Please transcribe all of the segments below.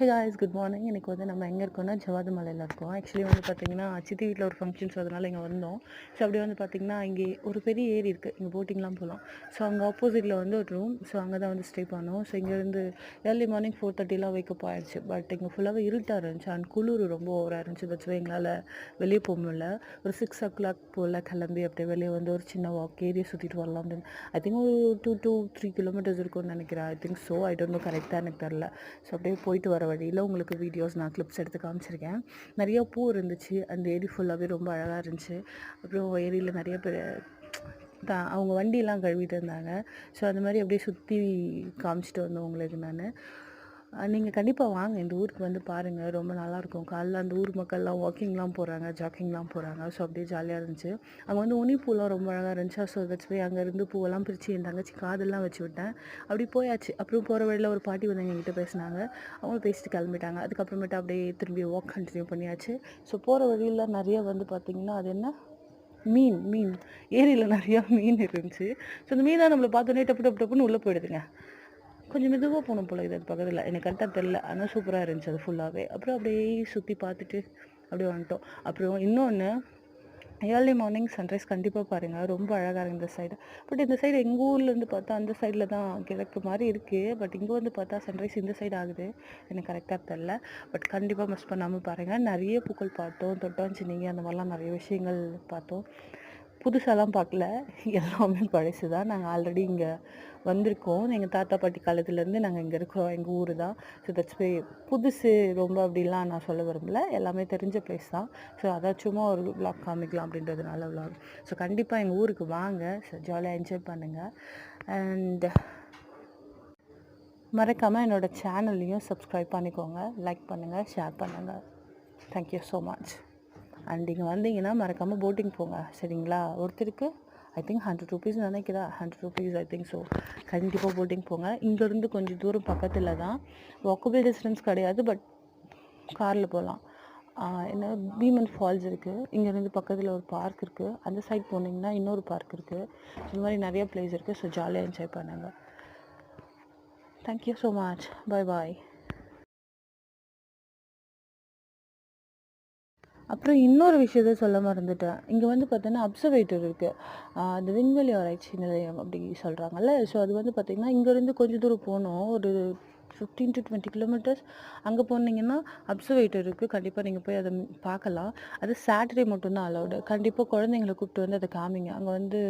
Hey guys, good morning. இன்றைக்கி வந்து நம்ம எங்கே இருக்கோம்னா ஜவாது மலையில் இருக்கோம். ஆக்சுவலி வந்து பார்த்திங்கன்னா சித்தி வீட்டில் ஒரு ஃபங்க்ஷன்ஸ் அதனால் இங்கே வந்தோம். ஸோ அப்படியே வந்து பார்த்திங்கன்னா இங்கே ஒரு பெரிய ஏரி இருக்குது, இங்கே போட்டிங்லாம் போகலாம். ஸோ அங்கே ஆப்போசிட்டில் வந்து ஒரு ரூம், ஸோ அங்கே தான் வந்து ஸ்டே பண்ணோம். ஸோ இங்கேருந்து ஏர்லி மார்னிங் 4:30 வேக்கப் ஆயிடுச்சு. பட் இங்கே ஃபுல்லாகவே இருட்டாக இருந்துச்சு அண்ட் குளிர் ரொம்ப ஓவராக இருந்துச்சு. தட்ஸ் வை எங்களால் வெளியே போக முடியல. ஒரு 6 o'clock போல் கிளம்பி அப்படியே வெளியே வந்து ஒரு சின்ன வாக் ஏரியை சுற்றிட்டு வரலாம் அப்படின்னு. ஐ திங்க் ஒரு 2 to 3 கிலோமீட்டர்ஸ் இருக்கும்னு நினைக்கிறேன். I think so, I don't know, கரெக்டாக எனக்கு தெரில. ஸோ அப்படியே போயிட்டு வர வழியில் உங்களுக்கு வீடியோஸ் நான் கிளிப்ஸ் எடுத்து காமிச்சிருக்கேன். நிறையா பூ இருந்துச்சு, அந்த ஏரி ஃபுல்லாகவே ரொம்ப அழகாக இருந்துச்சு. அப்புறம் ஏரியில் நிறைய பேர் அவங்க வண்டியெல்லாம் கழுவிட்டு இருந்தாங்க. ஸோ அந்த மாதிரி அப்படியே சுற்றி காமிச்சிட்டு வந்தோம் உங்களுக்கு நான். நீங்கள் கண்டிப்பாக வாங்க, இந்த ஊருக்கு வந்து பாருங்கள், ரொம்ப நல்லாயிருக்கும். காலைல அந்த ஊர் மக்கள்லாம் வாக்கிங்லாம் போகிறாங்க, ஜாக்கிங்லாம் போகிறாங்க. ஸோ அப்படியே ஜாலியாக இருந்துச்சு. அங்கே வந்து உனிப்பூலாம் ரொம்ப அழகாக இருந்துச்சு. ஸோ தட்ஸ் போய் அங்கேருந்து பூவெல்லாம் பிரித்து என் தங்கச்சி காதெல்லாம் வச்சு விட்டேன். அப்படி போயாச்சு. அப்புறம் போகிற வழியில் ஒரு பாட்டி வந்து எங்ககிட்ட பேசினாங்க. அவங்களும் பேசிட்டு கிளம்பிட்டாங்க. அதுக்கப்புறமேட்டு அப்படியே திரும்பி வாக் கண்டினியூ பண்ணியாச்சு. ஸோ போகிற வழியில் நிறைய வந்து பார்த்திங்கன்னா அது என்ன மீன் ஏரியில் நிறையா மீன் இருந்துச்சு. ஸோ அந்த மீனாக நம்மளை பார்த்தோன்னே டப்புன்னு உள்ளே போயிடுதுங்க. கொஞ்சம் மெதுவாக போகணும் போல் இது பக்கத்தில், எனக்கு கரெக்டாக தெரில. ஆனால் சூப்பராக இருந்துச்சு அது ஃபுல்லாகவே. அப்புறம் அப்படியே சுற்றி பார்த்துட்டு அப்படியே வந்துட்டோம். அப்புறம் இன்னொன்று, ஏர்லி மார்னிங் சன்ரைஸ் கண்டிப்பாக பாருங்கள், ரொம்ப அழகாக இருக்குது இந்த சைடு. பட் இந்த சைடு எங்கள் ஊர்லேருந்து பார்த்தா அந்த சைடில் தான் கிழக்கு மாதிரி இருக்குது. பட் இங்கே வந்து பார்த்தா சன்ரைஸ் இந்த சைடு ஆகுது, எனக்கு கரெக்டாக தெரில. பட் கண்டிப்பாக மிஸ் பண்ணாமல் பாருங்கள். நிறைய பூக்கள் பார்த்தோம், தொட்டாஞ்சினிங்க அந்த மாதிரிலாம் நிறைய விஷயங்கள் பார்த்தோம். புதுசாலாம் பார்க்கல, எல்லாமே பழசு தான். நாங்கள் ஆல்ரெடி இங்கே வந்திருக்கோம். எங்கள் தாத்தா பாட்டி காலத்துலேருந்து நாங்கள் இங்கே இருக்கிறோம், எங்கள் ஊர் தான். ஸோ தட்ஸ் வே புதுசு ரொம்ப அப்படிலாம் நான் சொல்ல விரும்பல, எல்லாமே தெரிஞ்ச பிளேஸ் தான். ஸோ அதை சும்மா ஒரு விளாக் காமிக்கலாம் அப்படின்றதுனால விளாக். ஸோ கண்டிப்பாக எங்கள் ஊருக்கு வாங்க, ஸோ ஜாலியாக என்ஜாய் பண்ணுங்கள். அண்ட் மறக்காமல் என்னோடய சேனல்லையும் சப்ஸ்கிரைப் பண்ணிக்கோங்க, லைக் பண்ணுங்கள், ஷேர் பண்ணுங்கள். Thank you so much. அண்ட் இங்கே வந்தீங்கன்னா மறக்காமல் போட்டிங் போங்க, சரிங்களா? ஒருத்தருக்கு ஐ திங்க் 100 rupees நினைக்கிறேன், 100 rupees ஐ திங்க். ஸோ கண்டிப்பாக போட்டிங் போங்க. இங்கேருந்து கொஞ்சம் தூரம் பக்கத்தில் தான், வாக்கபிள் டிஸ்டன்ஸ் கிடையாது, பட் காரில் போகலாம். என்ன பீமன் ஃபால்ஸ் இருக்குது, இங்கேருந்து பக்கத்தில் ஒரு பார்க் இருக்குது. அந்த சைட் போனீங்கன்னா இன்னொரு பார்க் இருக்குது. இந்த மாதிரி நிறைய பிளேஸ் இருக்குது. ஸோ ஜாலியாக என்ஜாய் பண்ணுங்கள். Thank you so much. Bye bye. அப்புறம் இன்னொரு விஷயத்த சொல்ல மறந்துட்டேன். இங்கே வந்து பார்த்தோன்னா அப்சர்வேட்டர் இருக்குது, அந்த விண்வெளி ஆராய்ச்சி நிலையம் அப்படி சொல்கிறாங்கல்ல. ஸோ அது வந்து பார்த்திங்கன்னா இங்கேருந்து கொஞ்சம் தூரம் போகணும், ஒரு 15 to 20 கிலோமீட்டர்ஸ். அங்கே போனீங்கன்னா அப்சர்வேட்டர் இருக்குது, கண்டிப்பாக நீங்கள் போய் அதை பார்க்கலாம். அது சாட்டர்டே மட்டும்தான் அலௌடு. கண்டிப்பாக குழந்தைங்களை கூப்பிட்டு வந்து அதை காமிங்க. அங்கே வந்து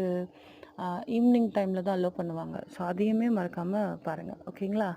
ஈவினிங் டைமில் தான் அலோவ் பண்ணுவாங்க. ஸோ அதையுமே மறக்காமல் பாருங்கள், ஓகேங்களா?